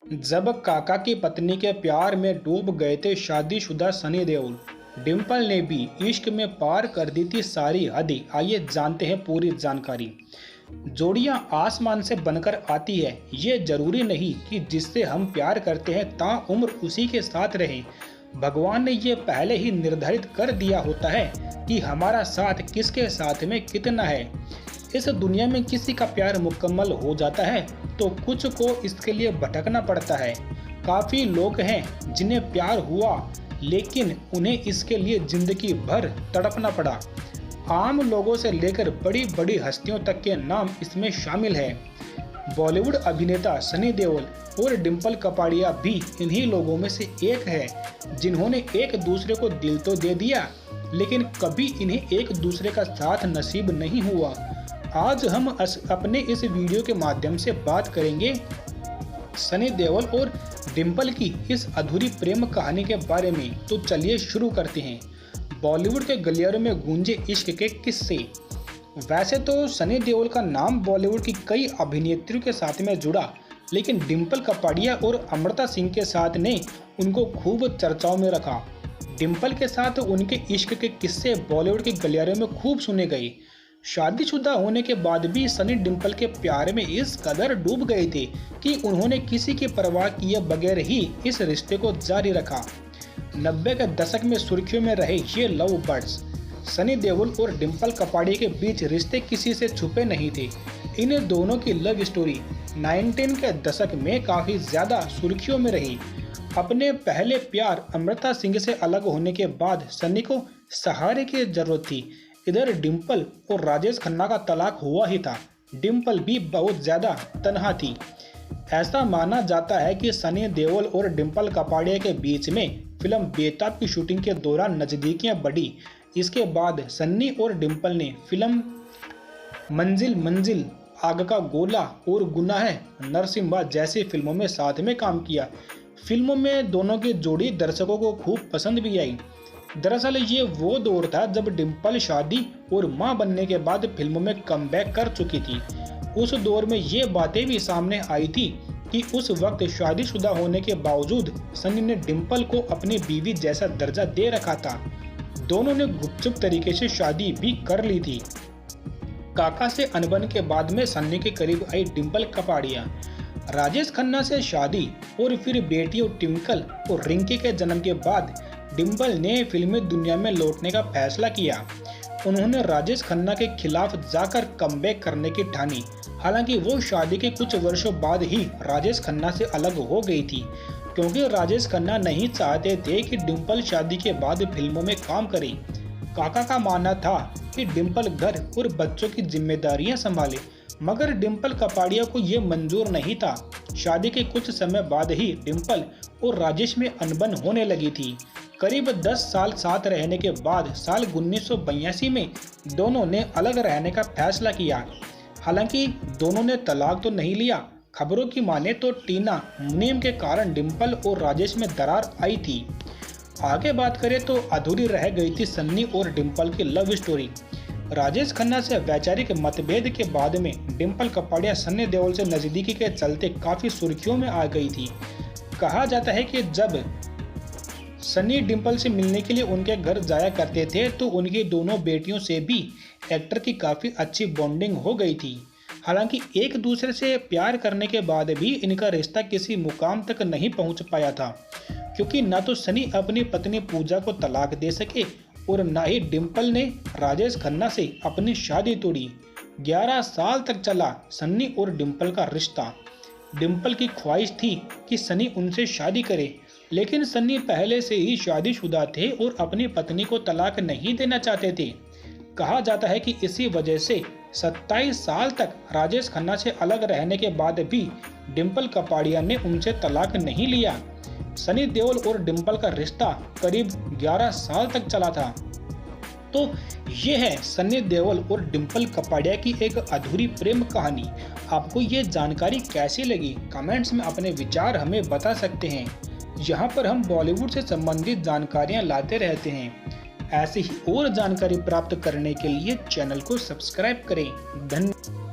जब काका की पत्नी के प्यार में डूब गए थे शादीशुदा सनी देओल, डिम्पल ने भी इश्क में पार कर दी थी सारी हदें। आइए जानते हैं पूरी जानकारी। जोड़ियां आसमान से बनकर आती है, ये जरूरी नहीं कि जिससे हम प्यार करते हैं ताउम्र उसी के साथ रहें। भगवान ने ये पहले ही निर्धारित कर दिया होता है कि हमारा साथ किसके साथ में कितना है। इस दुनिया में किसी का प्यार मुकम्मल हो जाता है तो कुछ को इसके लिए भटकना पड़ता है। काफ़ी लोग हैं जिन्हें प्यार हुआ लेकिन उन्हें इसके लिए जिंदगी भर तड़पना पड़ा। आम लोगों से लेकर बड़ी बड़ी हस्तियों तक के नाम इसमें शामिल है। बॉलीवुड अभिनेता सनी देओल और डिम्पल कपाड़िया भी इन्हीं लोगों में से एक है जिन्होंने एक दूसरे को दिल तो दे दिया लेकिन कभी इन्हें एक दूसरे का साथ नसीब नहीं हुआ। आज हम अपने इस वीडियो के माध्यम से बात करेंगे सनी देओल और डिम्पल की इस अधूरी प्रेम कहानी के बारे में। तो चलिए शुरू करते हैं। बॉलीवुड के गलियारों में गूंजे इश्क के किस्से। वैसे तो सनी देओल का नाम बॉलीवुड की कई अभिनेत्रियों के साथ में जुड़ा, लेकिन डिम्पल कपाड़िया और अमृता सिंह के साथ ने उनको खूब चर्चाओं में रखा। डिम्पल के साथ उनके इश्क के किस्से बॉलीवुड के गलियारों में खूब सुने गए। शादीशुदा होने के बाद भी सनी डिम्पल के प्यार में इस कदर डूब गए थे कि उन्होंने किसी की परवाह किए बगैर ही इस रिश्ते को जारी रखा। 90 के दशक में सुर्खियों में रहे ये लव बर्ड्स। सनी देओल और डिम्पल कपाड़िया के बीच रिश्ते किसी से छुपे नहीं थे। इन दोनों की लव स्टोरी 19 के दशक में काफ़ी ज़्यादा सुर्खियों में रही। अपने पहले प्यार अमृता सिंह से अलग होने के बाद सनी को सहारे की जरूरत थी। इधर डिम्पल और राजेश खन्ना का तलाक हुआ ही था। डिम्पल भी बहुत ज़्यादा तन्हा थी। ऐसा माना जाता है कि सनी देओल और डिम्पल कपाड़िया के बीच में फिल्म बेताब की शूटिंग के दौरान नज़दीकियां बढ़ी। इसके बाद सन्नी और डिम्पल ने फिल्म मंजिल मंजिल, आग का गोला और गुनाह है नरसिम्हा जैसी फिल्मों में साथ में काम किया। फिल्मों में दोनों की जोड़ी दर्शकों को खूब पसंद भी आई। दरअसल ये वो दौर था जब डिम्पल शादी और मां बनने के बाद फिल्मों में कमबैक कर चुकी थी। उस दौर में ये बातें भी सामने आई थी कि उस वक्त शादीशुदा होने के बावजूद सनी ने डिम्पल को अपनी बीवी जैसा दर्जा दे रखा था। दोनों ने गुपचुप तरीके से शादी भी कर ली थी। काका से अनबन के बाद में सन्नी के करीब आई डिम्पल कपाड़िया। राजेश खन्ना से शादी और फिर बेटियों ट्विंकल और रिंकी के जन्म के बाद डिम्पल ने फिल्मी दुनिया में लौटने का फैसला किया। उन्होंने राजेश खन्ना के खिलाफ जाकर कमबैक करने की ठानी। हालांकि वो शादी के कुछ वर्षों बाद ही राजेश खन्ना से अलग हो गई थी, क्योंकि राजेश खन्ना नहीं चाहते थे कि डिम्पल शादी के बाद फिल्मों में काम करे। काका का मानना था कि डिम्पल घर और बच्चों की जिम्मेदारियां संभाले, मगर डिम्पल कपाड़िया को ये मंजूर नहीं था। शादी के कुछ समय बाद ही डिम्पल और राजेश में अनबन होने लगी थी। करीब 10 साल साथ रहने के बाद साल 1982 में दोनों ने अलग रहने का फैसला किया। हालांकि दोनों ने तलाक तो नहीं लिया। खबरों की माने तो टीना मुनीम के कारण डिम्पल और राजेश में दरार आई थी। आगे बात करें तो अधूरी रह गई थी सन्नी और डिम्पल की लव स्टोरी। राजेश खन्ना से वैचारिक मतभेद के बाद में डिम्पल कपाड़िया सनी देओल से नजदीकी के चलते काफी सुर्खियों में आ गई थी। कहा जाता है कि जब सनी डिम्पल से मिलने के लिए उनके घर जाया करते थे तो उनकी दोनों बेटियों से भी एक्टर की काफ़ी अच्छी बॉन्डिंग हो गई थी। हालांकि एक दूसरे से प्यार करने के बाद भी इनका रिश्ता किसी मुकाम तक नहीं पहुंच पाया था, क्योंकि न तो सनी अपनी पत्नी पूजा को तलाक दे सके और न ही डिम्पल ने राजेश खन्ना से अपनी शादी तोड़ी। 11 साल तक चला सनी और डिम्पल का रिश्ता। डिम्पल की ख्वाहिश थी कि सनी उनसे शादी करे, लेकिन सन्नी पहले से ही शादीशुदा थे और अपनी पत्नी को तलाक नहीं देना चाहते थे। कहा जाता है कि इसी वजह से 27 साल तक राजेश खन्ना से अलग रहने के बाद भी डिम्पल कपाड़िया ने उनसे तलाक नहीं लिया। सनी देओल और डिम्पल का रिश्ता करीब 11 साल तक चला था। तो ये है सनी देओल और डिम्पल कपाड़िया की एक अधूरी प्रेम कहानी। आपको ये जानकारी कैसी लगी? कमेंट्स में अपने विचार हमें बता सकते हैं। यहाँ पर हम बॉलीवुड से संबंधित जानकारियाँ लाते रहते हैं। ऐसी ही और जानकारी प्राप्त करने के लिए चैनल को सब्सक्राइब करें। धन्यवाद।